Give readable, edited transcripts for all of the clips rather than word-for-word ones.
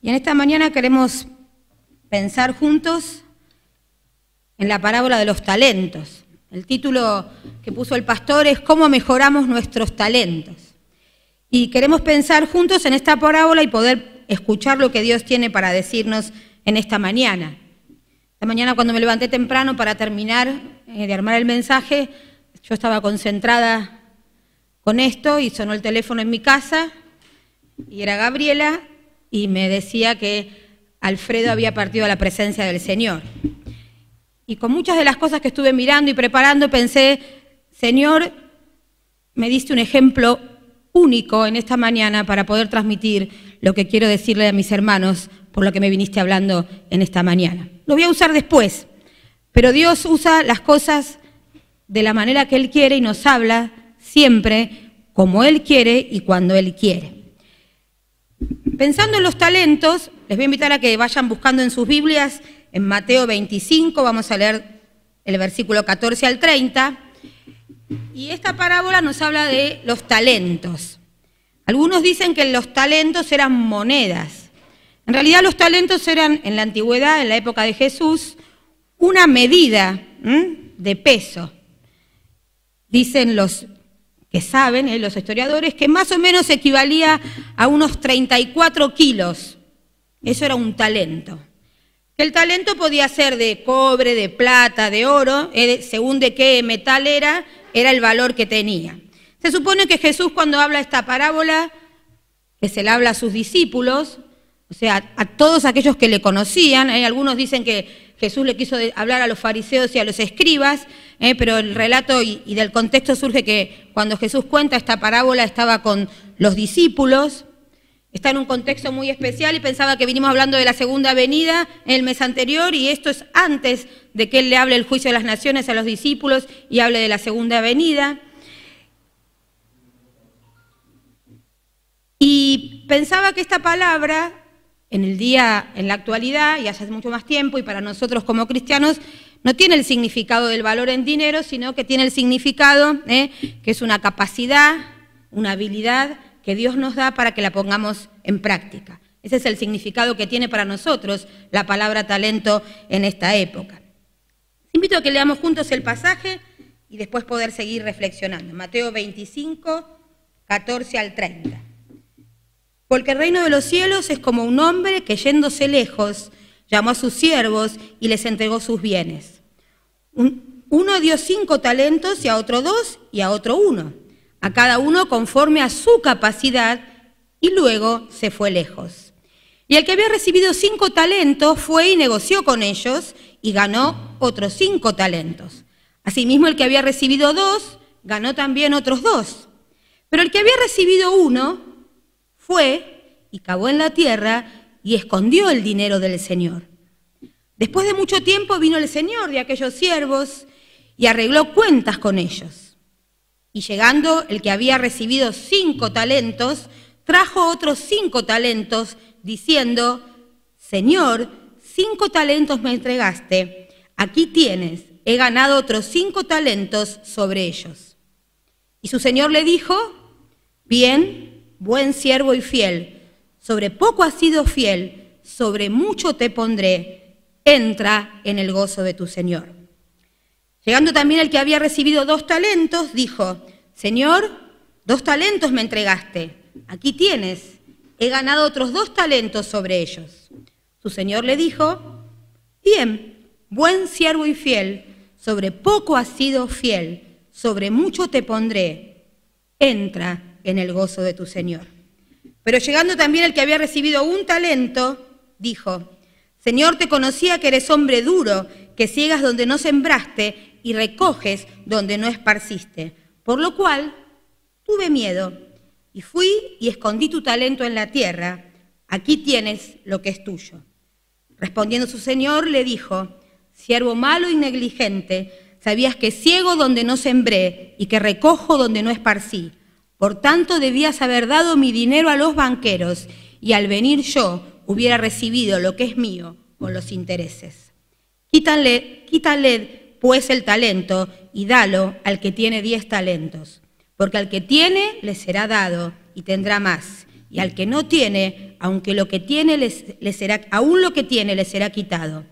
Y en esta mañana queremos pensar juntos en la parábola de los talentos. El título que puso el pastor es ¿Cómo mejoramos nuestros talentos? Y queremos pensar juntos en esta parábola y poder escuchar lo que Dios tiene para decirnos en esta mañana. Esta mañana cuando me levanté temprano para terminar de armar el mensaje, yo estaba concentrada con esto y sonó el teléfono en mi casa y era Gabriela y me decía que Alfredo había partido a la presencia del Señor. Y con muchas de las cosas que estuve mirando y preparando pensé, Señor, me diste un ejemplo único en esta mañana para poder transmitir lo que quiero decirle a mis hermanos por lo que me viniste hablando en esta mañana. Lo voy a usar después, pero Dios usa las cosas de la manera que Él quiere y nos habla siempre como Él quiere y cuando Él quiere. Pensando en los talentos, les voy a invitar a que vayan buscando en sus Biblias, en Mateo 25, vamos a leer el versículo 14 al 30, y esta parábola nos habla de los talentos. Algunos dicen que los talentos eran monedas. En realidad los talentos eran, en la antigüedad, en la época de Jesús, una medida de peso. Dicen los que saben, los historiadores, que más o menos equivalía a unos 34 kilos. Eso era un talento. El talento podía ser de cobre, de plata, de oro, según de qué metal era el valor que tenía. Se supone que Jesús cuando habla esta parábola, que se la habla a sus discípulos, o sea, a todos aquellos que le conocían, algunos dicen que Jesús le quiso hablar a los fariseos y a los escribas, pero el relato y del contexto surge que cuando Jesús cuenta esta parábola estaba con los discípulos, está en un contexto muy especial y pensaba que vinimos hablando de la segunda venida en el mes anterior y esto es antes de que Él le hable el juicio de las naciones a los discípulos y hable de la segunda venida. Y pensaba que esta palabra en la actualidad y hace mucho más tiempo y para nosotros como cristianos no tiene el significado del valor en dinero, sino que tiene el significado que es una capacidad, una habilidad que Dios nos da para que la pongamos en práctica. Ese es el significado que tiene para nosotros la palabra talento en esta época. Les invito a que leamos juntos el pasaje y después poder seguir reflexionando. Mateo 25, 14 al 30. Porque el reino de los cielos es como un hombre que yéndose lejos llamó a sus siervos y les entregó sus bienes. Uno dio 5 talentos y a otro 2 y a otro 1. A cada uno conforme a su capacidad, y luego se fue lejos. Y el que había recibido 5 talentos fue y negoció con ellos y ganó otros 5 talentos. Asimismo, el que había recibido 2 ganó también otros 2. Pero el que había recibido 1 fue y cavó en la tierra y escondió el dinero del Señor. Después de mucho tiempo vino el Señor de aquellos siervos y arregló cuentas con ellos. Y llegando el que había recibido 5 talentos, trajo otros 5 talentos, diciendo, Señor, 5 talentos me entregaste, aquí tienes, he ganado otros 5 talentos sobre ellos. Y su señor le dijo, bien, buen siervo y fiel, sobre poco has sido fiel, sobre mucho te pondré, entra en el gozo de tu señor. Llegando también el que había recibido 2 talentos, dijo, Señor, 2 talentos me entregaste, aquí tienes, he ganado otros 2 talentos sobre ellos. Su señor le dijo, bien, buen siervo y fiel, sobre poco has sido fiel, sobre mucho te pondré, entra en el gozo de tu señor. Pero llegando también el que había recibido 1 talento, dijo, Señor, te conocía que eres hombre duro, que ciegas donde no sembraste y recoges donde no esparciste. Por lo cual tuve miedo y fui y escondí tu talento en la tierra. Aquí tienes lo que es tuyo. Respondiendo su señor le dijo, siervo malo y negligente, sabías que ciego donde no sembré y que recojo donde no esparcí. Por tanto debías haber dado mi dinero a los banqueros y al venir yo hubiera recibido lo que es mío con los intereses. Quítale pues el talento y dalo al que tiene 10 talentos, porque al que tiene le será dado y tendrá más, y al que no tiene, aunque lo que tiene aún lo que tiene le será quitado.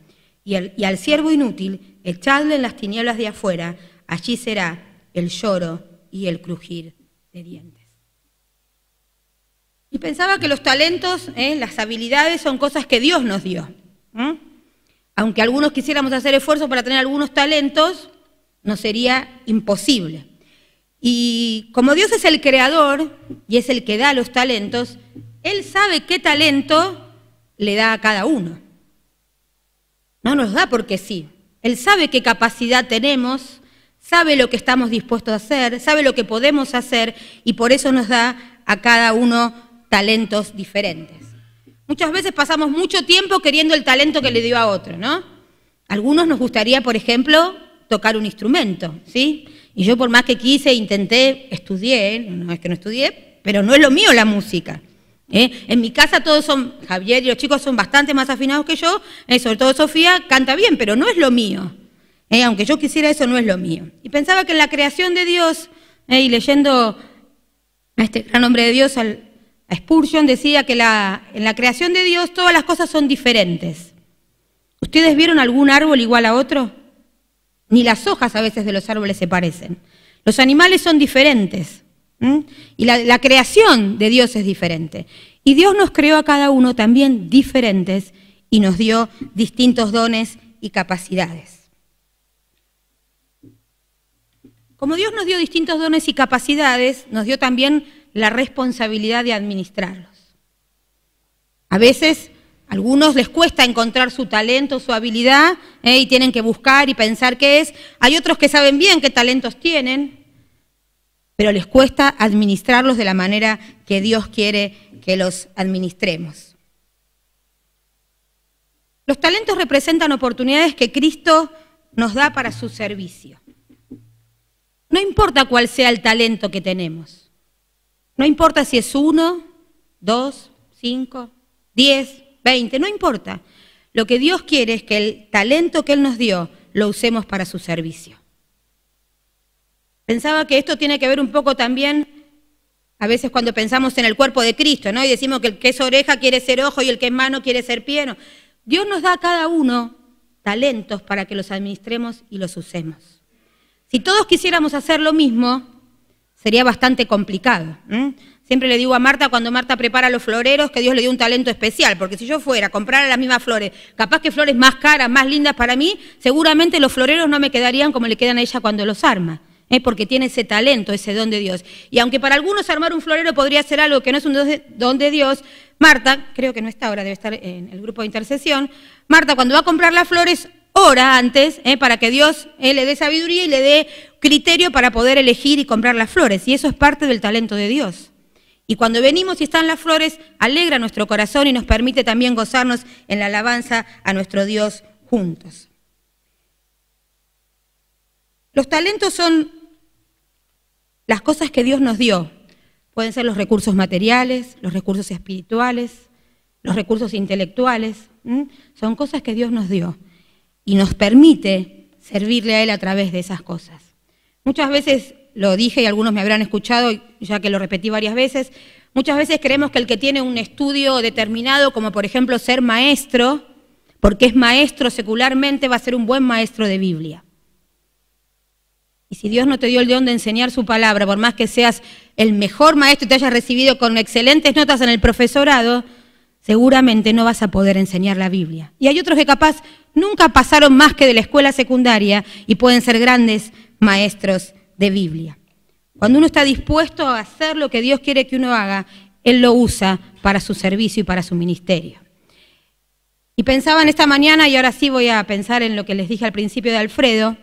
Y al siervo inútil, echadle en las tinieblas de afuera, allí será el lloro y el crujir de dientes. Y pensaba que los talentos, las habilidades son cosas que Dios nos dio. Aunque algunos quisiéramos hacer esfuerzo para tener algunos talentos, nos sería imposible. Y como Dios es el creador y es el que da los talentos, Él sabe qué talento le da a cada uno. No nos da porque sí. Él sabe qué capacidad tenemos, sabe lo que estamos dispuestos a hacer, sabe lo que podemos hacer y por eso nos da a cada uno talentos diferentes. Muchas veces pasamos mucho tiempo queriendo el talento que le dio a otro, ¿no? Algunos nos gustaría, por ejemplo, tocar un instrumento, ¿sí? Y yo por más que quise, intenté, estudié, no es que no estudié, pero no es lo mío la música. En mi casa todos son, Javier y los chicos son bastante más afinados que yo, sobre todo Sofía canta bien, pero no es lo mío. Aunque yo quisiera eso, no es lo mío. Y pensaba que en la creación de Dios, y leyendo a este gran hombre de Dios, a Spurgeon, decía que en la creación de Dios todas las cosas son diferentes. ¿Ustedes vieron algún árbol igual a otro? Ni las hojas a veces de los árboles se parecen. Los animales son diferentes. Y la creación de Dios es diferente. Y Dios nos creó a cada uno también diferentes y nos dio distintos dones y capacidades. Como Dios nos dio distintos dones y capacidades, nos dio también la responsabilidad de administrarlos. A veces a algunos les cuesta encontrar su talento, su habilidad, y tienen que buscar y pensar qué es. Hay otros que saben bien qué talentos tienen, pero les cuesta administrarlos de la manera que Dios quiere que los administremos. Los talentos representan oportunidades que Cristo nos da para su servicio. No importa cuál sea el talento que tenemos. No importa si es 1, 2, 5, 10, 20, no importa. Lo que Dios quiere es que el talento que Él nos dio lo usemos para su servicio. Pensaba que esto tiene que ver un poco también, a veces cuando pensamos en el cuerpo de Cristo, ¿no? Y decimos que el que es oreja quiere ser ojo y el que es mano quiere ser pie. No. Dios nos da a cada uno talentos para que los administremos y los usemos. Si todos quisiéramos hacer lo mismo, sería bastante complicado. Siempre le digo a Marta, cuando Marta prepara los floreros, que Dios le dio un talento especial, porque si yo fuera a comprar las mismas flores, capaz que flores más caras, más lindas para mí, seguramente los floreros no me quedarían como le quedan a ella cuando los arma. Porque tiene ese talento, ese don de Dios. Y aunque para algunos armar un florero podría ser algo que no es un don de Dios, Marta, creo que no está ahora, debe estar en el grupo de intercesión, Marta cuando va a comprar las flores, ora antes para que Dios le dé sabiduría y le dé criterio para poder elegir y comprar las flores. Y eso es parte del talento de Dios. Y cuando venimos y están las flores, alegra nuestro corazón y nos permite también gozarnos en la alabanza a nuestro Dios juntos. Los talentos son las cosas que Dios nos dio. Pueden ser los recursos materiales, los recursos espirituales, los recursos intelectuales. Son cosas que Dios nos dio y nos permite servirle a Él a través de esas cosas. Muchas veces, lo dije y algunos me habrán escuchado, ya que lo repetí varias veces, muchas veces creemos que el que tiene un estudio determinado, como por ejemplo ser maestro, porque es maestro secularmente, va a ser un buen maestro de Biblia. Y si Dios no te dio el don de enseñar su palabra, por más que seas el mejor maestro y te hayas recibido con excelentes notas en el profesorado, seguramente no vas a poder enseñar la Biblia. Y hay otros que capaz nunca pasaron más que de la escuela secundaria y pueden ser grandes maestros de Biblia. Cuando uno está dispuesto a hacer lo que Dios quiere que uno haga, Él lo usa para su servicio y para su ministerio. Y pensaba en esta mañana, y ahora sí voy a pensar en lo que les dije al principio de Alfredo.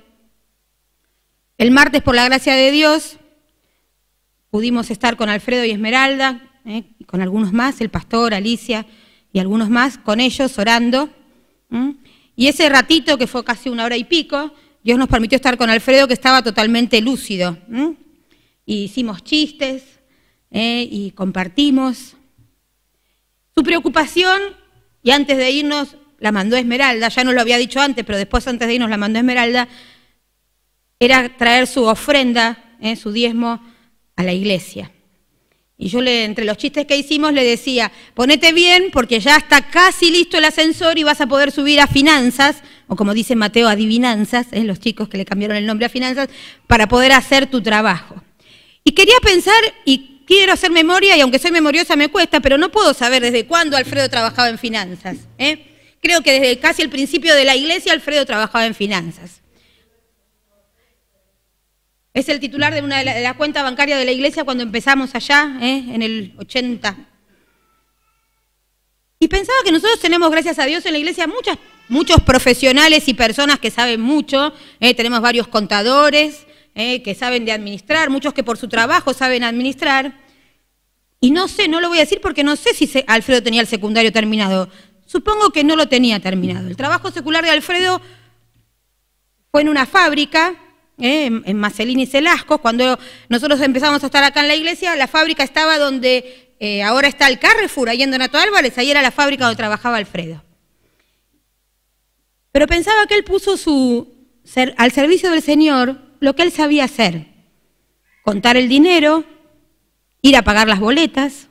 El martes, por la gracia de Dios, pudimos estar con Alfredo y Esmeralda, y con algunos más, el pastor, Alicia y algunos más, con ellos orando. Y ese ratito, que fue casi 1 hora y pico, Dios nos permitió estar con Alfredo, que estaba totalmente lúcido. Y hicimos chistes y compartimos. Su preocupación, y antes de irnos la mandó Esmeralda, ya no lo había dicho antes, pero después antes de irnos la mandó Esmeralda, era traer su ofrenda, su diezmo, a la iglesia. Y yo entre los chistes que hicimos le decía, ponete bien porque ya está casi listo el ascensor y vas a poder subir a finanzas, o como dice Mateo, adivinanzas, los chicos que le cambiaron el nombre a finanzas, para poder hacer tu trabajo. Y quería pensar, y quiero hacer memoria, y aunque soy memoriosa me cuesta, pero no puedo saber desde cuándo Alfredo trabajaba en finanzas. Creo que desde casi el principio de la iglesia Alfredo trabajaba en finanzas. Es el titular de la cuenta bancaria de la iglesia cuando empezamos allá, en el 80. Y pensaba que nosotros tenemos, gracias a Dios, en la iglesia muchos profesionales y personas que saben mucho. Tenemos varios contadores que saben de administrar, muchos que por su trabajo saben administrar. Y no sé, no lo voy a decir porque no sé si Alfredo tenía el secundario terminado. Supongo que no lo tenía terminado. El trabajo secular de Alfredo fue en una fábrica, en Marcelini y Celasco. Cuando nosotros empezamos a estar acá en la iglesia, la fábrica estaba donde ahora está el Carrefour, ahí en Donato Álvarez, ahí era la fábrica donde trabajaba Alfredo. Pero pensaba que él puso al servicio del Señor lo que él sabía hacer: contar el dinero, ir a pagar las boletas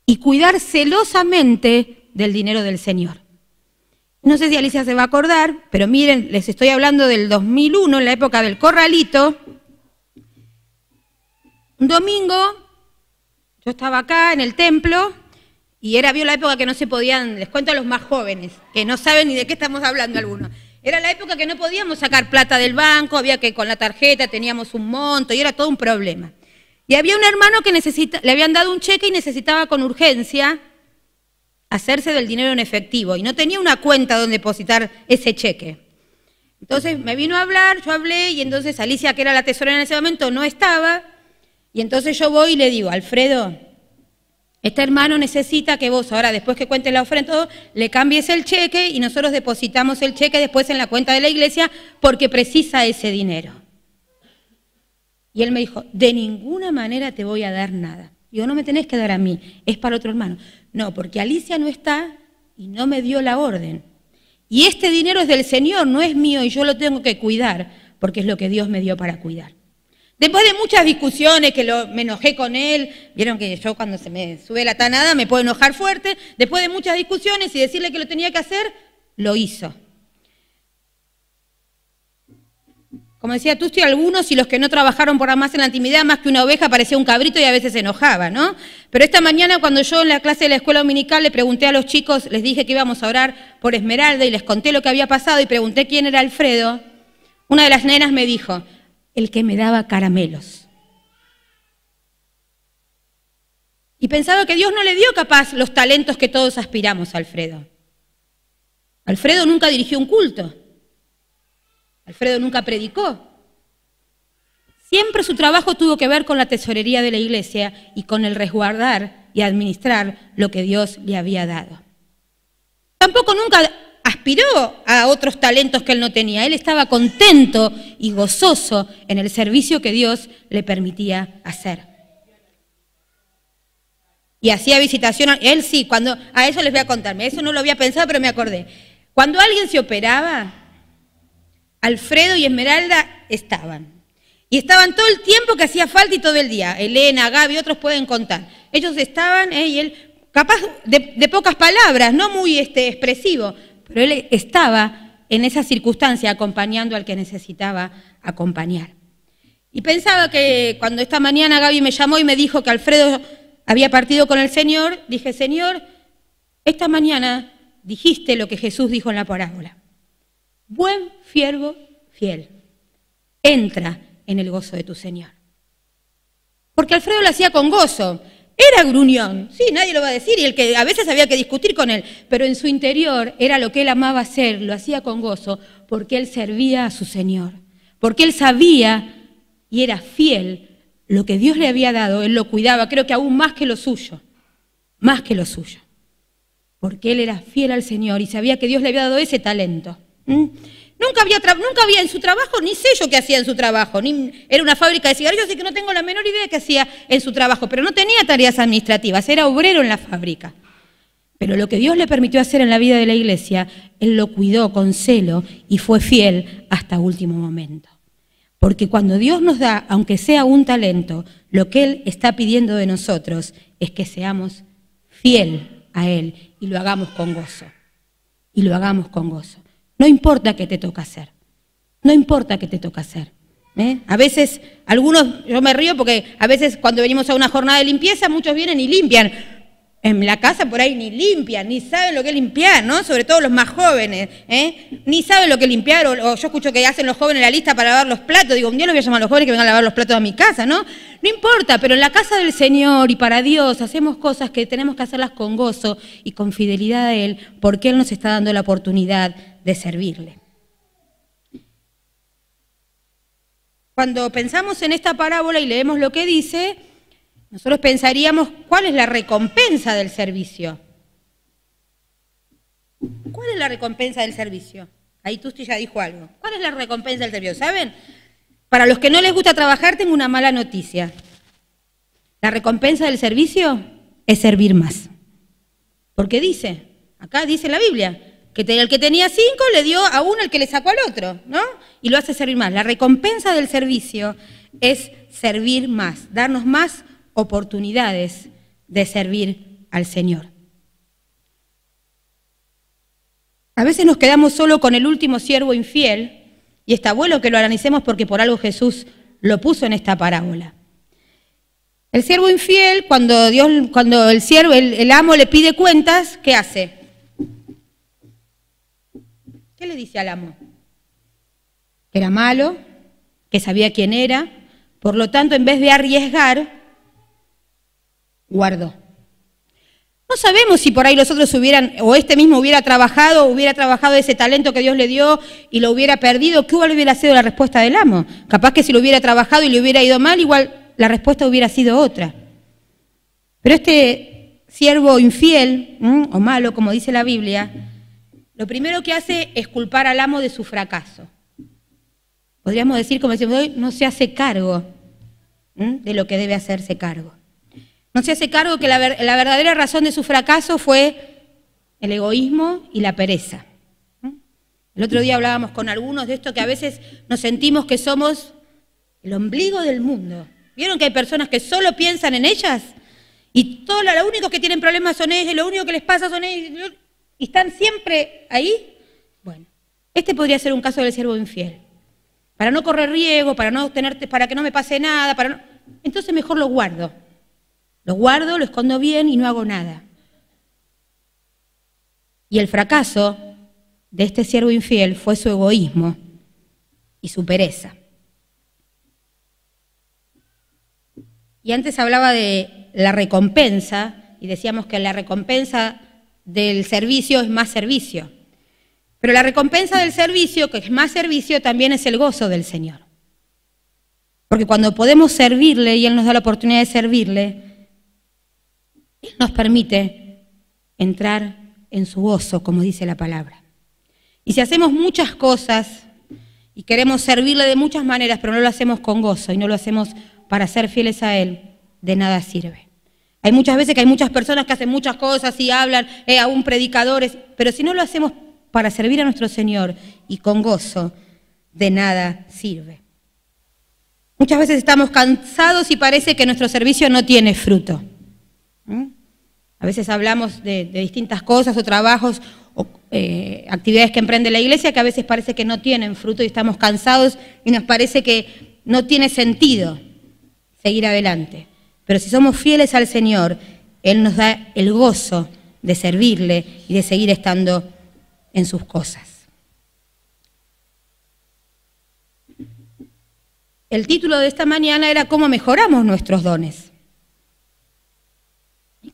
y cuidar celosamente del dinero del Señor. No sé si Alicia se va a acordar, pero miren, les estoy hablando del 2001, en la época del corralito. Un domingo, yo estaba acá en el templo y vio la época que no se podían, les cuento a los más jóvenes, que no saben ni de qué estamos hablando algunos. Era la época que no podíamos sacar plata del banco, había que con la tarjeta teníamos un monto y era todo un problema. Y había un hermano que le habían dado un cheque y necesitaba con urgencia hacerse del dinero en efectivo y no tenía una cuenta donde depositar ese cheque. Entonces me vino a hablar, yo hablé y entonces Alicia, que era la tesorera en ese momento, no estaba y entonces yo voy y le digo: Alfredo, este hermano necesita que vos ahora, después que cuentes la ofrenda, todo, le cambies el cheque y nosotros depositamos el cheque después en la cuenta de la iglesia porque precisa ese dinero. Y él me dijo: de ninguna manera te voy a dar nada. Digo: no me tenés que dar a mí, es para otro hermano. No, porque Alicia no está y no me dio la orden. Y este dinero es del Señor, no es mío y yo lo tengo que cuidar porque es lo que Dios me dio para cuidar. Después de muchas discusiones, que me enojé con él, vieron que yo cuando se me sube la tanada me puedo enojar fuerte, después de muchas discusiones y decirle que lo tenía que hacer, lo hizo. Como decía Tusti, algunos y los que no trabajaron por más en la intimidad, más que una oveja parecía un cabrito y a veces se enojaba, ¿no? Pero esta mañana cuando yo en la clase de la escuela dominical le pregunté a los chicos, les dije que íbamos a orar por Esmeralda y les conté lo que había pasado y pregunté quién era Alfredo, una de las nenas me dijo: el que me daba caramelos. Y pensaba que Dios no le dio capaz los talentos que todos aspiramos a Alfredo. Alfredo nunca dirigió un culto. Alfredo nunca predicó. Siempre su trabajo tuvo que ver con la tesorería de la iglesia y con el resguardar y administrar lo que Dios le había dado. Tampoco nunca aspiró a otros talentos que él no tenía. Él estaba contento y gozoso en el servicio que Dios le permitía hacer. Y hacía visitación, él sí, a eso les voy a contarme, eso no lo había pensado, pero me acordé. Cuando alguien se operaba, Alfredo y Esmeralda estaban. Y estaban todo el tiempo que hacía falta y todo el día. Elena, Gaby, otros pueden contar. Ellos estaban, y él, capaz de pocas palabras, no muy expresivo, pero él estaba en esa circunstancia acompañando al que necesitaba acompañar. Y pensaba que cuando esta mañana Gaby me llamó y me dijo que Alfredo había partido con el Señor, dije: Señor, esta mañana dijiste lo que Jesús dijo en la parábola. Buen siervo fiel, entra en el gozo de tu Señor. Porque Alfredo lo hacía con gozo. Era gruñón, sí, nadie lo va a decir, y el que a veces había que discutir con él, pero en su interior era lo que él amaba hacer, lo hacía con gozo, porque él servía a su Señor, porque él sabía y era fiel, lo que Dios le había dado, él lo cuidaba, creo que aún más que lo suyo, porque él era fiel al Señor y sabía que Dios le había dado ese talento. Nunca había en su trabajo, ni sé yo qué hacía en su trabajo, era una fábrica de cigarrillos, así que no tengo la menor idea de qué hacía en su trabajo, pero no tenía tareas administrativas, era obrero en la fábrica. Pero lo que Dios le permitió hacer en la vida de la iglesia, él lo cuidó con celo y fue fiel hasta último momento. Porque cuando Dios nos da, aunque sea un talento, lo que Él está pidiendo de nosotros es que seamos fiel a Él y lo hagamos con gozo. Y lo hagamos con gozo. No importa qué te toca hacer. No importa qué te toca hacer. A veces, algunos, yo me río porque a veces cuando venimos a una jornada de limpieza, muchos vienen y limpian. En la casa por ahí ni limpian, ni saben lo que es limpiar, ¿no? Sobre todo los más jóvenes, ni saben lo que es limpiar, o yo escucho que hacen los jóvenes la lista para lavar los platos, digo, un día los voy a llamar a los jóvenes que vengan a lavar los platos a mi casa, ¿no? No importa, pero en la casa del Señor y para Dios hacemos cosas que tenemos que hacerlas con gozo y con fidelidad a Él, porque Él nos está dando la oportunidad de servirle. Cuando pensamos en esta parábola y leemos lo que dice, nosotros pensaríamos, ¿cuál es la recompensa del servicio? ¿Cuál es la recompensa del servicio? Ahí Tusti ya dijo algo. ¿Cuál es la recompensa del servicio? ¿Saben? Para los que no les gusta trabajar, tengo una mala noticia. La recompensa del servicio es servir más. Porque dice, acá dice la Biblia, que el que tenía 5 le dio a uno el que le sacó al otro, ¿no? Y lo hace servir más. La recompensa del servicio es servir más, darnos más oportunidades de servir al Señor. A veces nos quedamos solo con el último siervo infiel y está bueno que lo analicemos porque por algo Jesús lo puso en esta parábola. El siervo infiel, cuando el amo le pide cuentas, ¿qué hace? ¿Qué le dice al amo? Que era malo, que sabía quién era, por lo tanto, en vez de arriesgar, guardó. No sabemos si por ahí los otros o este mismo hubiera trabajado ese talento que Dios le dio y lo hubiera perdido, ¿qué hubiera sido la respuesta del amo? Capaz que si lo hubiera trabajado y le hubiera ido mal, igual la respuesta hubiera sido otra. Pero este siervo infiel, o malo, como dice la Biblia, lo primero que hace es culpar al amo de su fracaso. Podríamos decir, como decimos hoy, no se hace cargo de lo que debe hacerse cargo. No se hace cargo que la verdadera razón de su fracaso fue el egoísmo y la pereza. El otro día hablábamos con algunos de esto, que a veces nos sentimos que somos el ombligo del mundo. ¿Vieron que hay personas que solo piensan en ellas? Y los únicos que tienen problemas son ellos, lo único que les pasa son ellos, y están siempre ahí. Bueno, este podría ser un caso del siervo infiel. Para no correr riesgo, para que no me pase nada, entonces mejor lo guardo. Lo guardo, lo escondo bien y no hago nada. Y el fracaso de este siervo infiel fue su egoísmo y su pereza. Y antes hablaba de la recompensa y decíamos que la recompensa del servicio es más servicio. Pero la recompensa del servicio, que es más servicio, también es el gozo del Señor. Porque cuando podemos servirle y Él nos da la oportunidad de servirle, Él nos permite entrar en su gozo, como dice la palabra. Y si hacemos muchas cosas y queremos servirle de muchas maneras, pero no lo hacemos con gozo y no lo hacemos para ser fieles a Él, de nada sirve. Hay muchas veces que hay muchas personas que hacen muchas cosas y hablan, aún predicadores, pero si no lo hacemos para servir a nuestro Señor y con gozo, de nada sirve. Muchas veces estamos cansados y parece que nuestro servicio no tiene fruto. A veces hablamos de distintas cosas o trabajos o actividades que emprende la iglesia que a veces parece que no tienen fruto y estamos cansados y nos parece que no tiene sentido seguir adelante. Pero si somos fieles al Señor, Él nos da el gozo de servirle y de seguir estando en sus cosas. El título de esta mañana era ¿Cómo mejoramos nuestros dones?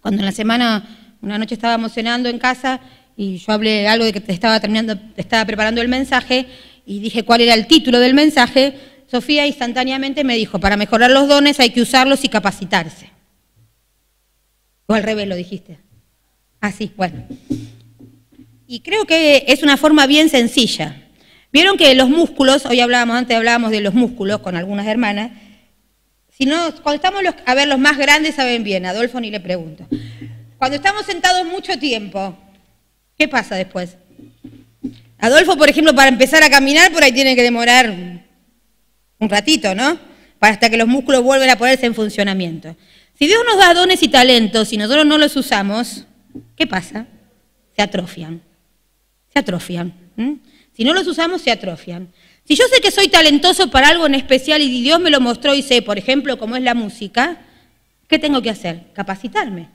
Cuando en la semana, una noche estábamos cenando en casa y yo hablé algo de que estaba preparando el mensaje y dije cuál era el título del mensaje, Sofía instantáneamente me dijo, para mejorar los dones hay que usarlos y capacitarse. O al revés lo dijiste. Ah, sí, bueno. Y creo que es una forma bien sencilla. Vieron que los músculos, antes hablábamos de los músculos con algunas hermanas, cuando estamos los más grandes saben bien, a Adolfo ni le pregunto. Cuando estamos sentados mucho tiempo, ¿qué pasa después? Adolfo, por ejemplo, para empezar a caminar, por ahí tiene que demorar un ratito, ¿no? Hasta que los músculos vuelven a ponerse en funcionamiento. Si Dios nos da dones y talentos y nosotros no los usamos, ¿qué pasa? Se atrofian. Se atrofian. Si no los usamos, se atrofian. Si yo sé que soy talentoso para algo en especial y Dios me lo mostró y sé, por ejemplo, cómo es la música, ¿qué tengo que hacer? Capacitarme.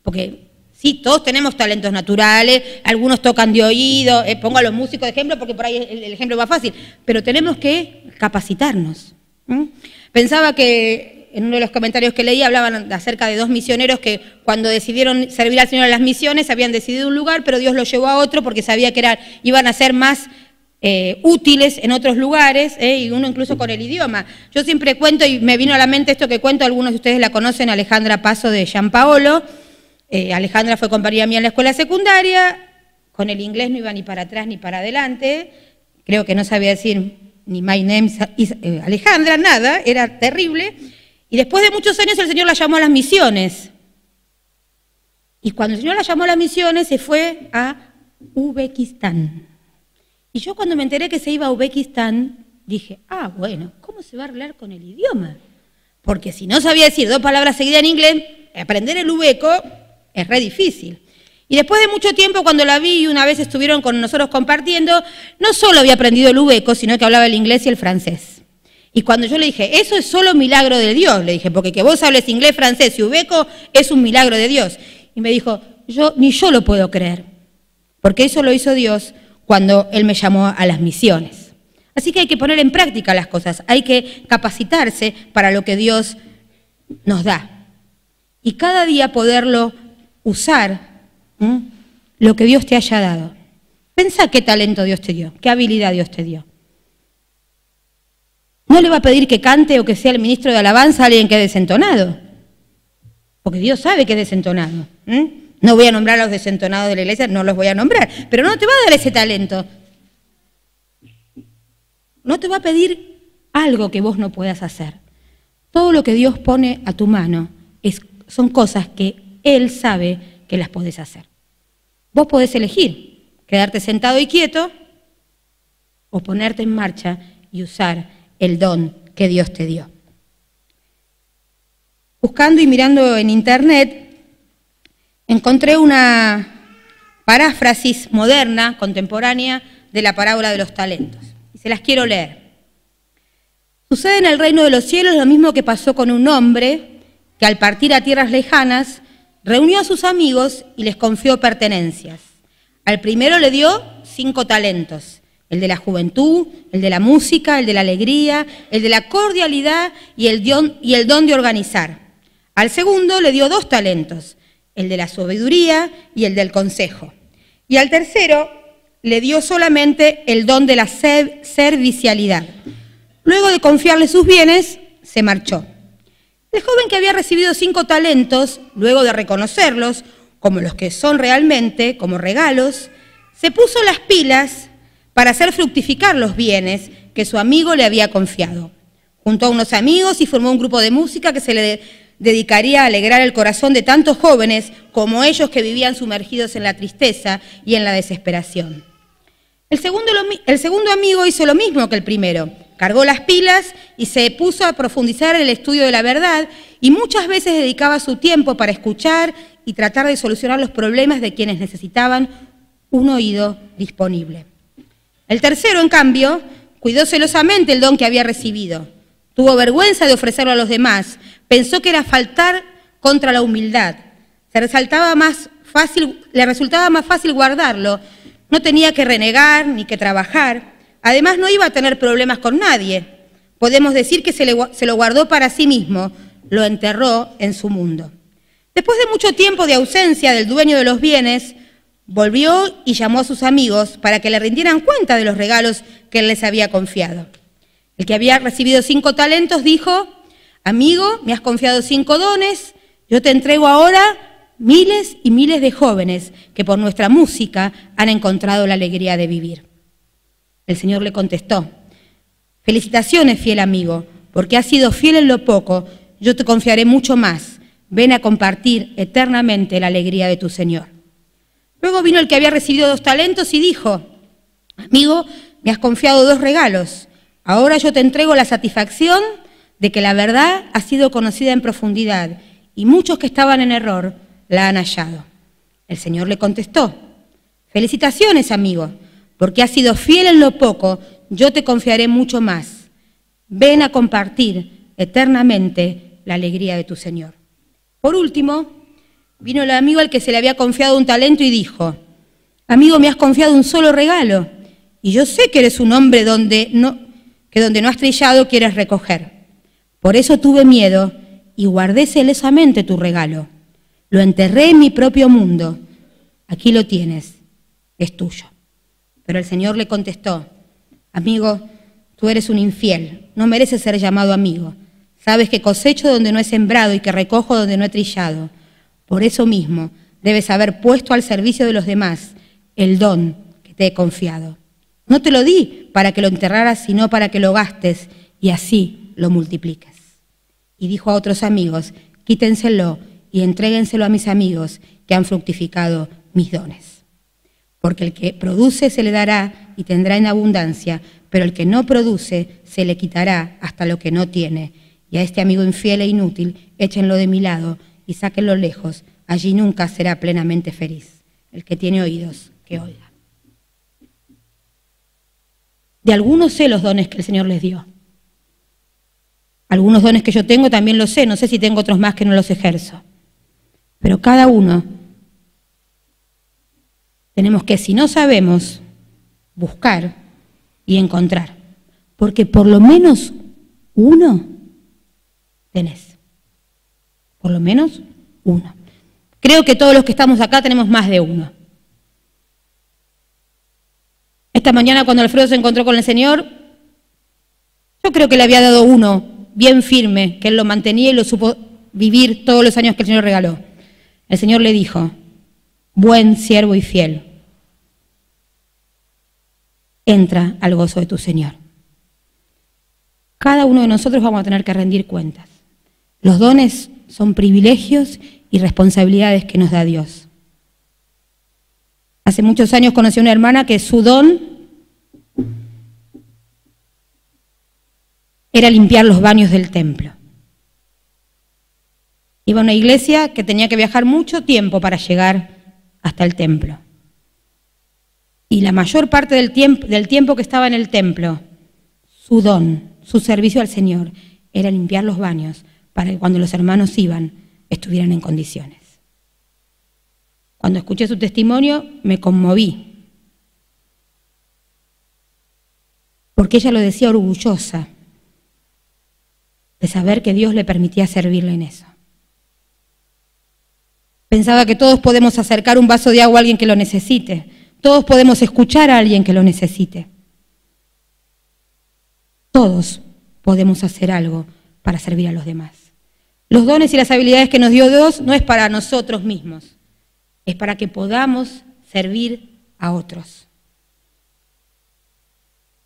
Porque sí, todos tenemos talentos naturales, algunos tocan de oído, pongo a los músicos de ejemplo porque por ahí el ejemplo va fácil, pero tenemos que capacitarnos. Pensaba que en uno de los comentarios que leí hablaban acerca de dos misioneros que cuando decidieron servir al Señor en las misiones habían decidido un lugar, pero Dios los llevó a otro porque sabía que iban a ser más útiles en otros lugares, y uno incluso con el idioma. Yo siempre cuento, y me vino a la mente esto que cuento, algunos de ustedes la conocen, Alejandra Paso de Giampaolo. Alejandra fue compañera mía en la escuela secundaria, con el inglés no iba ni para atrás ni para adelante, creo que no sabía decir ni my name is Alejandra, nada, era terrible. Y después de muchos años el Señor la llamó a las misiones. Y cuando el Señor la llamó a las misiones se fue a Uzbekistán. Y yo cuando me enteré que se iba a Uzbekistán, dije, bueno, ¿cómo se va a arreglar con el idioma? Porque si no sabía decir dos palabras seguidas en inglés, aprender el uzbeco es re difícil. Y después de mucho tiempo, cuando la vi y una vez estuvieron con nosotros compartiendo, no solo había aprendido el uzbeco, sino que hablaba el inglés y el francés. Y cuando yo le dije, eso es solo milagro de Dios, le dije, porque que vos hables inglés, francés y uzbeco es un milagro de Dios. Y me dijo, ni yo lo puedo creer, porque eso lo hizo Dios cuando Él me llamó a las misiones. Así que hay que poner en práctica las cosas, hay que capacitarse para lo que Dios nos da. Y cada día poderlo usar, lo que Dios te haya dado. Pensá qué talento Dios te dio, qué habilidad Dios te dio. No le va a pedir que cante o que sea el ministro de alabanza a alguien que es desentonado, porque Dios sabe que es desentonado. No voy a nombrar a los desentonados de la iglesia, no los voy a nombrar, pero no te va a dar ese talento. No te va a pedir algo que vos no puedas hacer. Todo lo que Dios pone a tu mano son cosas que Él sabe que las podés hacer. Vos podés elegir quedarte sentado y quieto o ponerte en marcha y usar el don que Dios te dio. Buscando y mirando en internet, encontré una paráfrasis moderna, contemporánea, de la parábola de los talentos. Y se las quiero leer. Sucede en el reino de los cielos lo mismo que pasó con un hombre que al partir a tierras lejanas reunió a sus amigos y les confió pertenencias. Al primero le dio 5 talentos, el de la juventud, el de la música, el de la alegría, el de la cordialidad y el don de organizar. Al segundo le dio 2 talentos, el de la sabiduría y el del consejo. Y al tercero le dio solamente el don de la servicialidad. Luego de confiarle sus bienes, se marchó. El joven que había recibido 5 talentos, luego de reconocerlos como los que son realmente, como regalos, se puso las pilas para hacer fructificar los bienes que su amigo le había confiado. Juntó a unos amigos y formó un grupo de música que se le dedicaría a alegrar el corazón de tantos jóvenes como ellos que vivían sumergidos en la tristeza y en la desesperación. El segundo amigo hizo lo mismo que el primero. Cargó las pilas y se puso a profundizar en el estudio de la verdad y muchas veces dedicaba su tiempo para escuchar y tratar de solucionar los problemas de quienes necesitaban un oído disponible. El tercero, en cambio, cuidó celosamente el don que había recibido. Tuvo vergüenza de ofrecerlo a los demás. Pensó que era faltar contra la humildad. Le resultaba más fácil guardarlo. No tenía que renegar ni que trabajar. Además, no iba a tener problemas con nadie. Podemos decir que se lo guardó para sí mismo, lo enterró en su mundo. Después de mucho tiempo de ausencia del dueño de los bienes, volvió y llamó a sus amigos para que le rindieran cuenta de los regalos que él les había confiado. El que había recibido 5 talentos dijo: amigo, me has confiado 5 dones, yo te entrego ahora miles y miles de jóvenes que por nuestra música han encontrado la alegría de vivir. El Señor le contestó: felicitaciones, fiel amigo, porque has sido fiel en lo poco, yo te confiaré mucho más. Ven a compartir eternamente la alegría de tu Señor. Luego vino el que había recibido 2 talentos y dijo: amigo, me has confiado 2 regalos. Ahora yo te entrego la satisfacción de que la verdad ha sido conocida en profundidad y muchos que estaban en error la han hallado. El Señor le contestó: felicitaciones, amigo, porque has sido fiel en lo poco, yo te confiaré mucho más. Ven a compartir eternamente la alegría de tu Señor. Por último, vino el amigo al que se le había confiado un talento y dijo: amigo, me has confiado un solo regalo, y yo sé que eres un hombre donde no has trillado quieres recoger. Por eso tuve miedo y guardé celosamente tu regalo. Lo enterré en mi propio mundo. Aquí lo tienes, es tuyo. Pero el Señor le contestó: amigo, tú eres un infiel, no mereces ser llamado amigo. Sabes que cosecho donde no he sembrado y que recojo donde no he trillado. Por eso mismo debes haber puesto al servicio de los demás el don que te he confiado. No te lo di para que lo enterraras, sino para que lo gastes y así lo multipliques. Y dijo a otros amigos: quítenselo y entréguenselo a mis amigos que han fructificado mis dones. Porque el que produce se le dará y tendrá en abundancia, pero el que no produce se le quitará hasta lo que no tiene. Y a este amigo infiel e inútil, échenlo de mi lado y sáquenlo lejos, allí nunca será plenamente feliz. El que tiene oídos, que oiga. De algunos sé los dones que el Señor les dio. Algunos dones que yo tengo también los sé, no sé si tengo otros más que no los ejerzo. Pero cada uno tenemos que, si no sabemos, buscar y encontrar. Porque por lo menos uno tenés. Por lo menos uno. Creo que todos los que estamos acá tenemos más de uno. Esta mañana cuando Alfredo se encontró con el Señor, yo creo que le había dado uno bien firme, que él lo mantenía y lo supo vivir todos los años que el Señor regaló. El Señor le dijo: buen siervo y fiel, entra al gozo de tu Señor. Cada uno de nosotros vamos a tener que rendir cuentas. Los dones son privilegios y responsabilidades que nos da Dios. Hace muchos años conocí a una hermana que su don era limpiar los baños del templo. Iba a una iglesia que tenía que viajar mucho tiempo para llegar hasta el templo. Y la mayor parte del tiempo que estaba en el templo, su don, su servicio al Señor, era limpiar los baños para que cuando los hermanos iban, estuvieran en condiciones. Cuando escuché su testimonio, me conmoví. Porque ella lo decía orgullosa de saber que Dios le permitía servirle en eso. Pensaba que todos podemos acercar un vaso de agua a alguien que lo necesite. Todos podemos escuchar a alguien que lo necesite. Todos podemos hacer algo para servir a los demás. Los dones y las habilidades que nos dio Dios no es para nosotros mismos, es para que podamos servir a otros.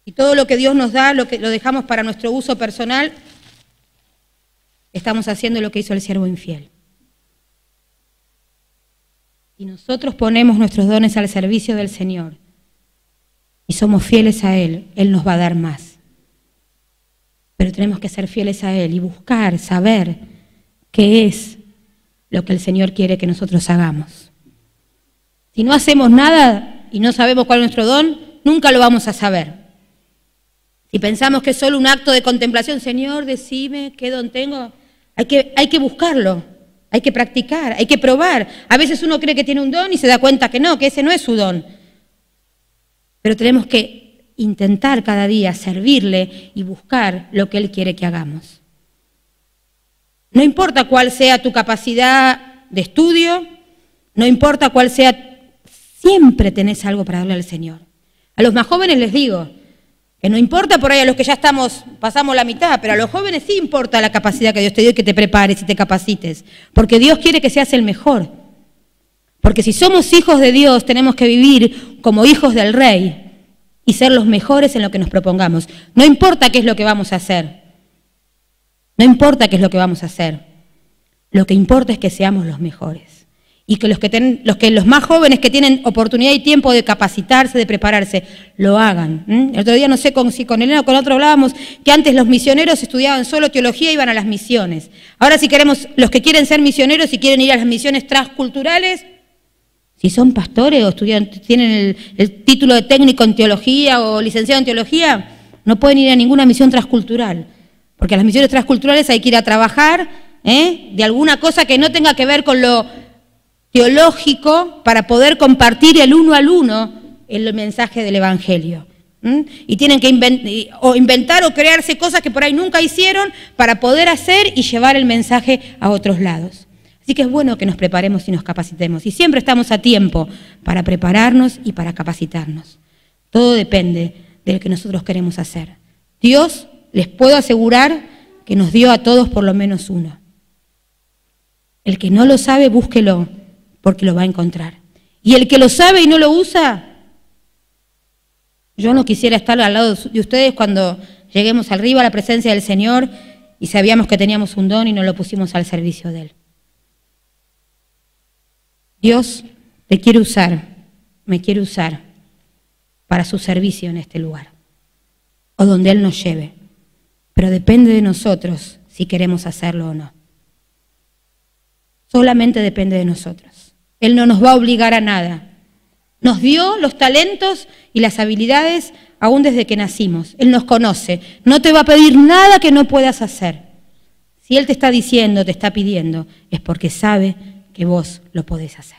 Y todo lo que Dios nos da, lo dejamos para nuestro uso personal, estamos haciendo lo que hizo el siervo infiel. Y nosotros ponemos nuestros dones al servicio del Señor y somos fieles a Él, Él nos va a dar más. Pero tenemos que ser fieles a Él y buscar, saber qué es lo que el Señor quiere que nosotros hagamos. Si no hacemos nada y no sabemos cuál es nuestro don, nunca lo vamos a saber. Si pensamos que es solo un acto de contemplación, Señor, decime qué don tengo, hay que buscarlo. Hay que practicar, hay que probar. A veces uno cree que tiene un don y se da cuenta que no, que ese no es su don. Pero tenemos que intentar cada día servirle y buscar lo que Él quiere que hagamos. No importa cuál sea tu capacidad de estudio, no importa cuál sea, siempre tenés algo para darle al Señor. A los más jóvenes les digo que no importa por ahí a los que ya pasamos la mitad, pero a los jóvenes sí importa la capacidad que Dios te dio y que te prepares y te capacites, porque Dios quiere que seas el mejor. Porque si somos hijos de Dios, tenemos que vivir como hijos del Rey y ser los mejores en lo que nos propongamos. No importa qué es lo que vamos a hacer. No importa qué es lo que vamos a hacer. Lo que importa es que seamos los mejores. y que los más jóvenes que tienen oportunidad y tiempo de capacitarse, de prepararse, lo hagan. El otro día, no sé si con Elena o con otro hablábamos, que antes los misioneros estudiaban solo teología, iban a las misiones. Ahora si queremos, los que quieren ser misioneros y quieren ir a las misiones transculturales, si son pastores o tienen el título de técnico en teología o licenciado en teología, no pueden ir a ninguna misión transcultural, porque a las misiones transculturales hay que ir a trabajar de alguna cosa que no tenga que ver con lo teológico para poder compartir el uno al uno el mensaje del Evangelio. Y tienen que inventar o crearse cosas que por ahí nunca hicieron para poder hacer y llevar el mensaje a otros lados. Así que es bueno que nos preparemos y nos capacitemos. Y siempre estamos a tiempo para prepararnos y para capacitarnos. Todo depende de lo que nosotros queremos hacer. Dios, les puedo asegurar, que nos dio a todos por lo menos uno. El que no lo sabe, búsquelo, porque lo va a encontrar. Y el que lo sabe y no lo usa, yo no quisiera estar al lado de ustedes cuando lleguemos arriba a la presencia del Señor y sabíamos que teníamos un don y no lo pusimos al servicio de Él. Dios te quiere usar, me quiere usar para su servicio en este lugar, o donde Él nos lleve, pero depende de nosotros si queremos hacerlo o no. Solamente depende de nosotros. Él no nos va a obligar a nada. Nos dio los talentos y las habilidades aún desde que nacimos. Él nos conoce. No te va a pedir nada que no puedas hacer. Si Él te está diciendo, te está pidiendo, es porque sabe que vos lo podés hacer.